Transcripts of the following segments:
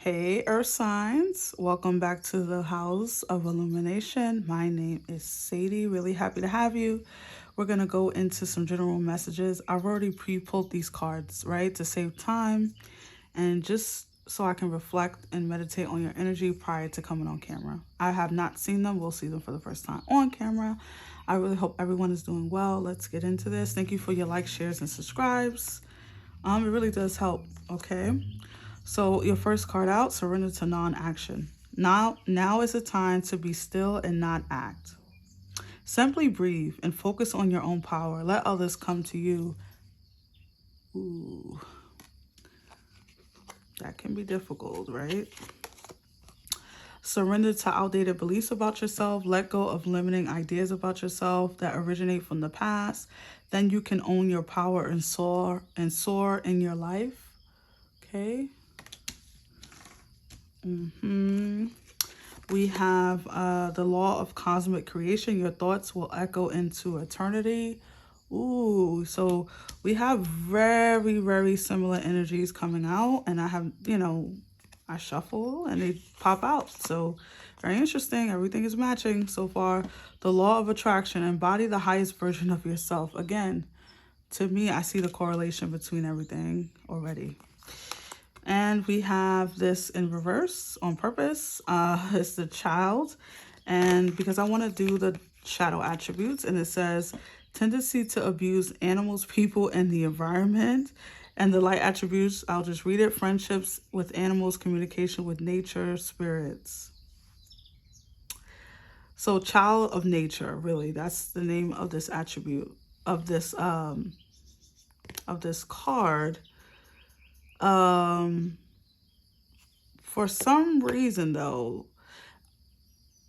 Hey, Earth Signs. Welcome back to the House of Illumination. My name is Sadie. Really happy to have you. We're going to go into some general messages. I've already pre pulled these cards, right, to save time and just so I can reflect and meditate on your energy prior to coming on camera. I have not seen them. We'll see them for the first time on camera. I really hope everyone is doing well. Let's get into this. Thank you for your likes, shares, and subscribes. It really does help, okay? So your first card out, surrender to non-action. Now is the time to be still and not act. Simply breathe and focus on your own power. Let others come to you. Ooh, that can be difficult, right? Surrender to outdated beliefs about yourself. Let go of limiting ideas about yourself that originate from the past. Then you can own your power and soar in your life. Okay. We have the law of cosmic creation. Your thoughts will echo into eternity. Ooh, so we have very, very similar energies coming out. And I have, I shuffle and they pop out. So very interesting. Everything is matching so far. The law of attraction. Embody the highest version of yourself. Again, to me, I see the correlation between everything already. And we have this in reverse on purpose. It's the child. And because I want to do the shadow attributes, and it says tendency to abuse animals, people, and the environment. And the light attributes, I'll just read it. Friendships with animals, communication with nature, spirits. So child of nature, really, that's the name of this attribute of this card. For some reason, though,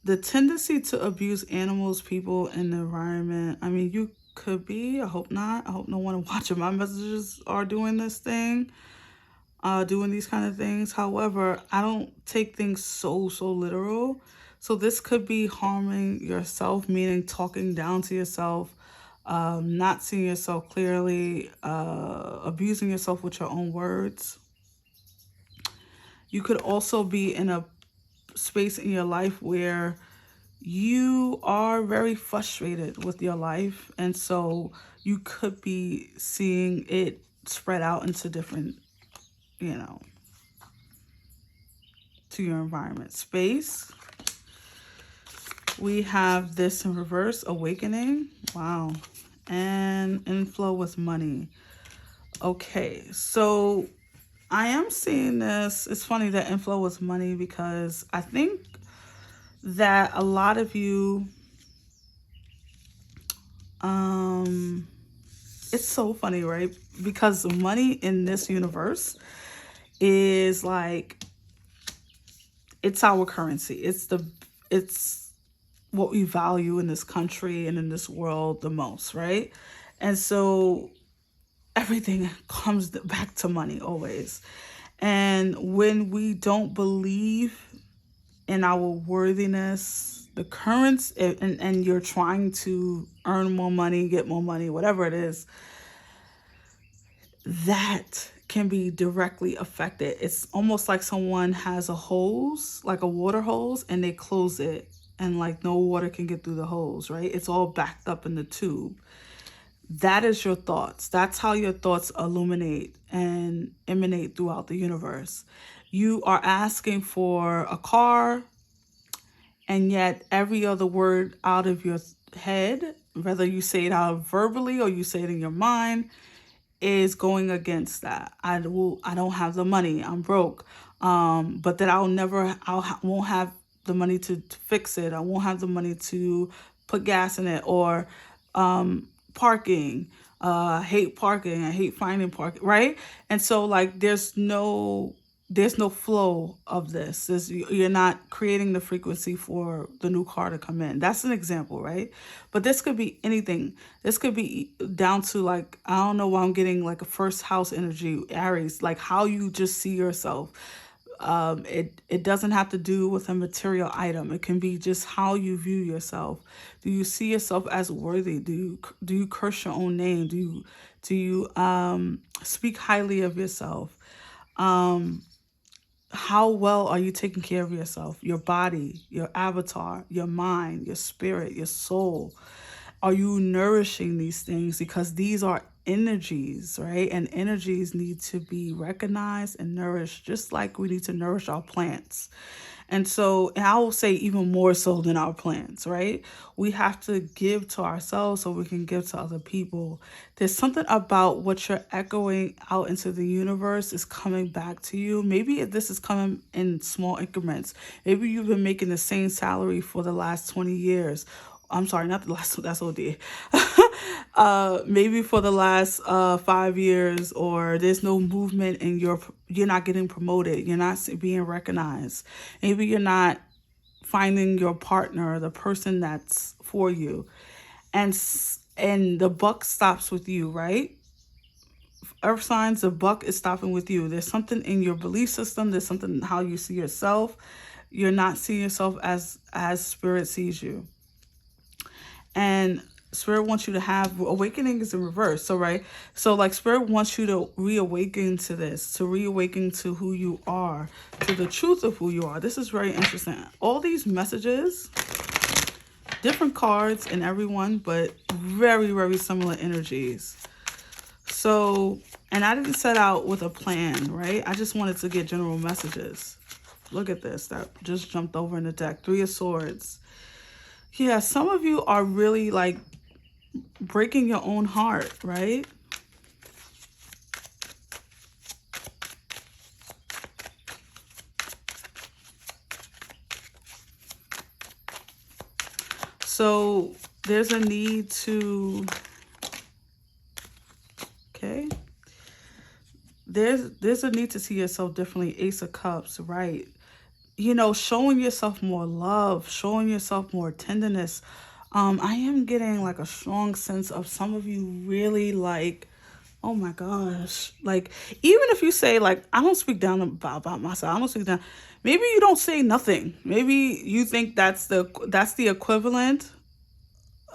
the tendency to abuse animals, people, and the environment. I mean, you could be. I hope not. I hope no one watching my messages are doing this thing, doing these kind of things. However, I don't take things so literal. So this could be harming yourself, meaning talking down to yourself, not seeing yourself clearly, abusing yourself with your own words. You could also be in a space in your life where you are very frustrated with your life. And so you could be seeing it spread out into different, to your environment. Space. We have this in reverse, awakening. Wow. And inflow with money. Okay, so I am seeing this. It's funny that inflow with money because I think that a lot of you, it's so funny, right? Because money in this universe is like, it's our currency. It's what we value in this country and in this world the most, right? And so everything comes back to money always. And when we don't believe in our worthiness, the currents, and you're trying to earn more money, get more money, whatever it is, that can be directly affected. It's almost like someone has a hose, like a water hose, and they close it and like no water can get through the hose, right? It's all backed up in the tube. That is your thoughts. That's how your thoughts illuminate and emanate throughout the universe. You are asking for a car, and yet every other word out of your head, whether you say it out verbally or you say it in your mind, is going against that. I don't have the money. I'm broke. But that won't have the money to fix it. I won't have the money to put gas in it, or parking. I hate parking. I hate finding parking, right? And so like there's no flow of this. You're not creating the frequency for the new car to come in. That's an example, right? But this could be anything. This could be down to like, I don't know why I'm getting like a first house energy, Aries, like how you just see yourself. It doesn't have to do with a material item. It can be just how you view yourself. Do you see yourself as worthy? Do you curse your own name? Do you speak highly of yourself? how well are you taking care of yourself, your body, your avatar, your mind, your spirit, your soul? Are you nourishing these things? Because these are energies, right? And energies need to be recognized and nourished, just like we need to nourish our plants. And I will say even more so than our plants, right? We have to give to ourselves so we can give to other people. There's something about what you're echoing out into the universe is coming back to you. Maybe this is coming in small increments. Maybe you've been making the same salary for the last 20 years. I'm sorry, not the last, that's OD. Maybe for the last 5 years, or there's no movement and you're not getting promoted, you're not being recognized. Maybe you're not finding your partner, the person that's for you, and the buck stops with you, right? Earth signs, the buck is stopping with you. There's something in your belief system. There's something in how you see yourself. You're not seeing yourself as spirit sees you. And spirit wants you to have awakening is in reverse. So right, so like spirit wants you to reawaken to this, to reawaken to who you are, to the truth of who you are. This is very interesting. All these messages, different cards in everyone, but very, very similar energies. So, and I didn't set out with a plan, right? I just wanted to get general messages. Look at this, that just jumped over in the deck. 3 of Swords. Yeah, some of you are really like breaking your own heart, right? So there's a need to, okay. There's a need to see yourself differently. Ace of Cups, right? You know, showing yourself more love, showing yourself more tenderness. I am getting like a strong sense of some of you really like, oh my gosh, like even if you say like, I don't speak down about myself, I don't speak down, maybe you don't say nothing. Maybe you think that's the equivalent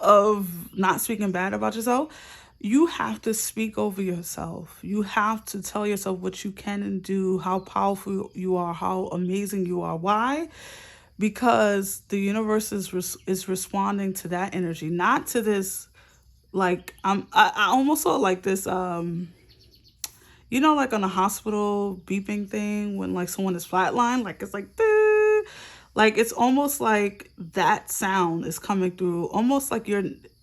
of not speaking bad about yourself. You have to speak over yourself. You have to tell yourself what you can and do, how powerful you are, how amazing you are. Why? Because the universe is responding to that energy, not to this. Like I almost saw like this. You know, like on a hospital beeping thing when like someone is flatlined, like it's like, "Doo." Like it's almost like that sound is coming through, almost like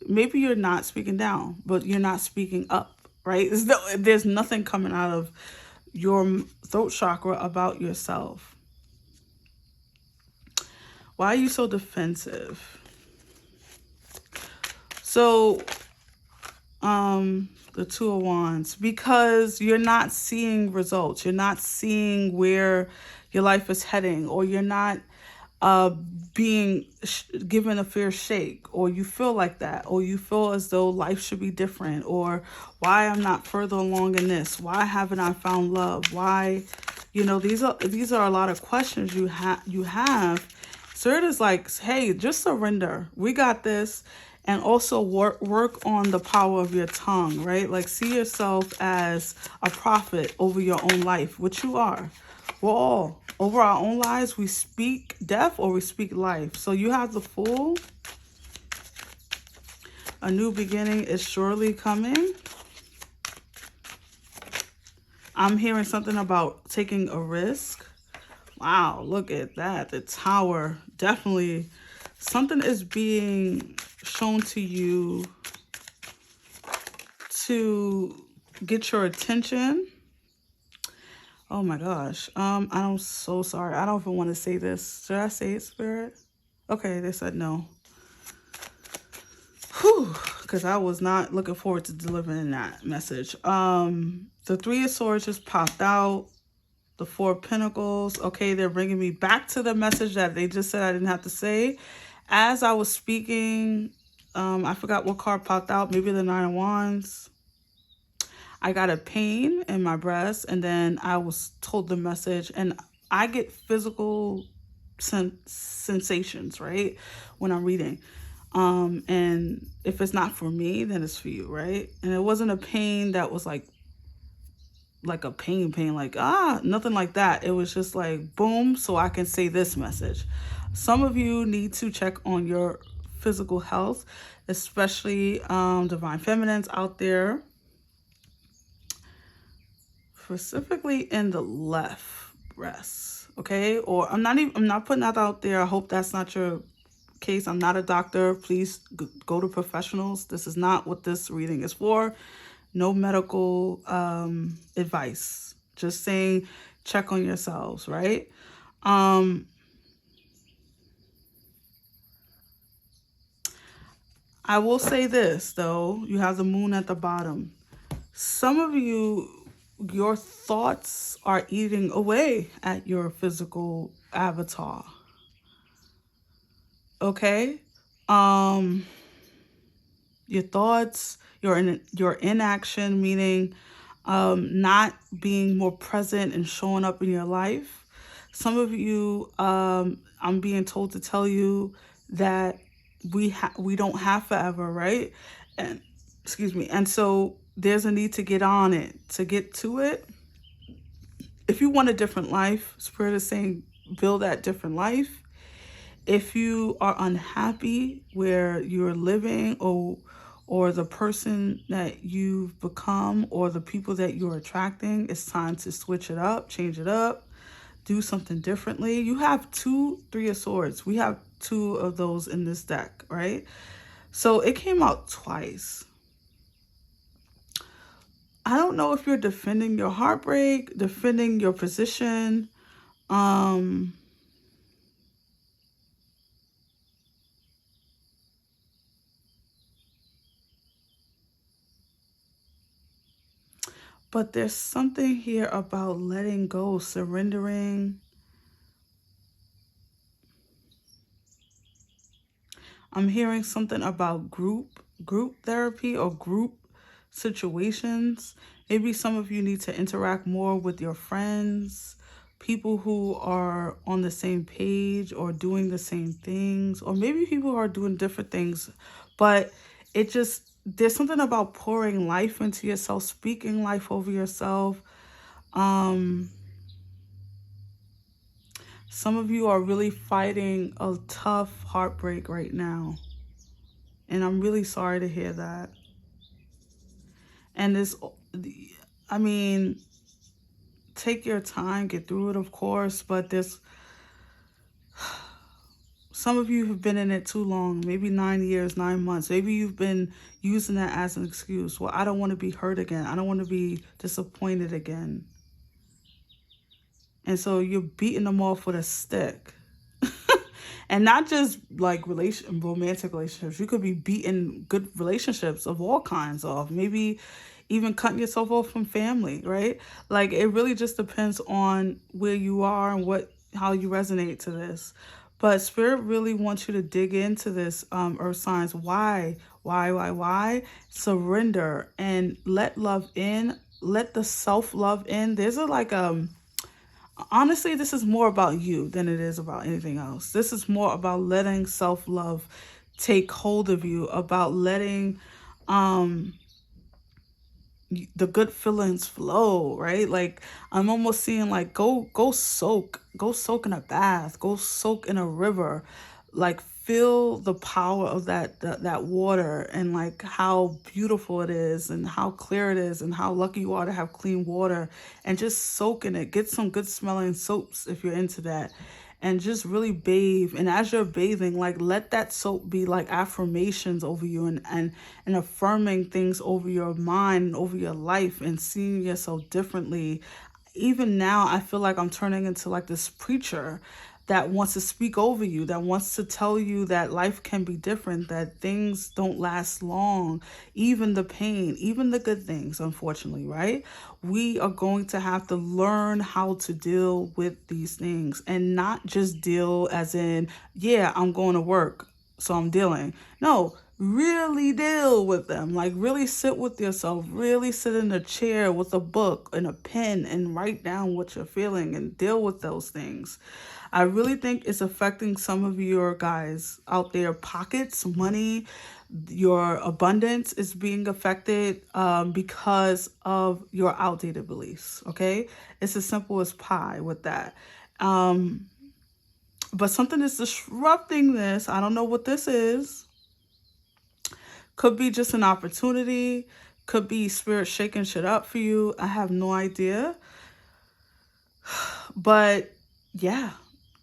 maybe you're not speaking down, but you're not speaking up, right? There's nothing coming out of your throat chakra about yourself. Why are you so defensive? So, the 2 of Wands, because you're not seeing results. You're not seeing where your life is heading, or you're not being given a fair shake, or you feel like that, or you feel as though life should be different, or why I'm not further along in this, why haven't I found love, why, you know, these are a lot of questions you have. Spirit is like, hey, just surrender, we got this. And also work on the power of your tongue, right? Like see yourself as a prophet over your own life, which you are. We're all over our own lives. We speak death or we speak life. So you have the Fool. A new beginning is surely coming. I'm hearing something about taking a risk. Wow, look at that. The Tower. Definitely something is being shown to you to get your attention. Oh my gosh. I'm so sorry. I don't even want to say this. Should I say it, Spirit? Okay, they said no. Whew, because I was not looking forward to delivering that message. The 3 of Swords just popped out. The 4 of Pentacles. Okay, they're bringing me back to the message that they just said I didn't have to say. As I was speaking, I forgot what card popped out. Maybe the 9 of Wands. I got a pain in my breast, and then I was told the message, and I get physical sensations, right, when I'm reading. And if it's not for me, then it's for you, right? And it wasn't a pain that was like like a pain, like, nothing like that. It was just like, boom, so I can say this message. Some of you need to check on your physical health, especially divine feminines out there, specifically in the left breast. Okay, or I'm not putting that out there. I hope that's not your case. I'm not a doctor. Please go to professionals. This is not what this reading is for. No medical advice. Just saying, check on yourselves, right? I will say this though. You have the moon at the bottom. Some of you, your thoughts are eating away at your physical avatar. Okay? Um your thoughts, your inaction, meaning not being more present and showing up in your life. Some of you, I'm being told to tell you that we don't have forever, right? And excuse me. And so there's a need to get on it, to get to it. If you want a different life, Spirit is saying build that different life. If you are unhappy where you're living, or the person that you've become, or the people that you're attracting, it's time to switch it up, change it up, do something differently. You have three of swords. We have two of those in this deck, right? So it came out twice. I don't know if you're defending your heartbreak, defending your position. But there's something here about letting go, surrendering. I'm hearing something about group therapy or group situations. Maybe some of you need to interact more with your friends, people who are on the same page or doing the same things, or maybe people who are doing different things. But there's something about pouring life into yourself, speaking life over yourself. Some of you are really fighting a tough heartbreak right now. And I'm really sorry to hear that. And I mean, take your time, get through it, of course, but some of you have been in it too long, maybe 9 years, 9 months. Maybe you've been using that as an excuse. Well, I don't want to be hurt again. I don't want to be disappointed again. And so you're beating them off with a stick. And not just like romantic relationships. You could be beating good relationships of all kinds off. Maybe even cutting yourself off from family, right? Like it really just depends on where you are and how you resonate to this. But Spirit really wants you to dig into this, earth signs. Why? Surrender and let love in. Let the self-love in. There's honestly, this is more about you than it is about anything else. This is more about letting self-love take hold of you, about letting the good feelings flow, right? Like I'm almost seeing like go soak in a bath, go soak in a river, like feel the power of that water, and like how beautiful it is and how clear it is and how lucky you are to have clean water, and just soak in it. Get some good smelling soaps if you're into that, and just really bathe. And as you're bathing, like let that soap be like affirmations over you, and affirming things over your mind and over your life, and seeing yourself differently. Even now I feel like I'm turning into like this preacher that wants to speak over you, that wants to tell you that life can be different, that things don't last long, even the pain, even the good things, unfortunately, right? We are going to have to learn how to deal with these things, and not just deal as in, yeah, I'm going to work, so I'm dealing. No, really deal with them. Like really sit with yourself, really sit in a chair with a book and a pen and write down what you're feeling and deal with those things. I really think it's affecting some of your guys out there pockets, money, Your abundance is being affected because of your outdated beliefs. Okay, it's as simple as pie with that. But something is disrupting this. I don't know what this is. Could be just an opportunity, could be spirit shaking shit up for you. I have no idea. But yeah,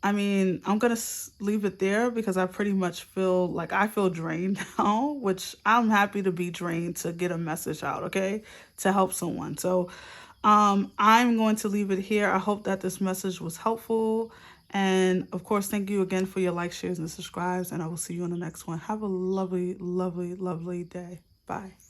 I mean, I'm going to leave it there because I pretty much feel like I feel drained now, which I'm happy to be drained to get a message out, okay? To help someone. So I'm going to leave it here. I hope that this message was helpful. And of course, thank you again for your likes, shares, and subscribes. And I will see you on the next one. Have a lovely, lovely, lovely day. Bye.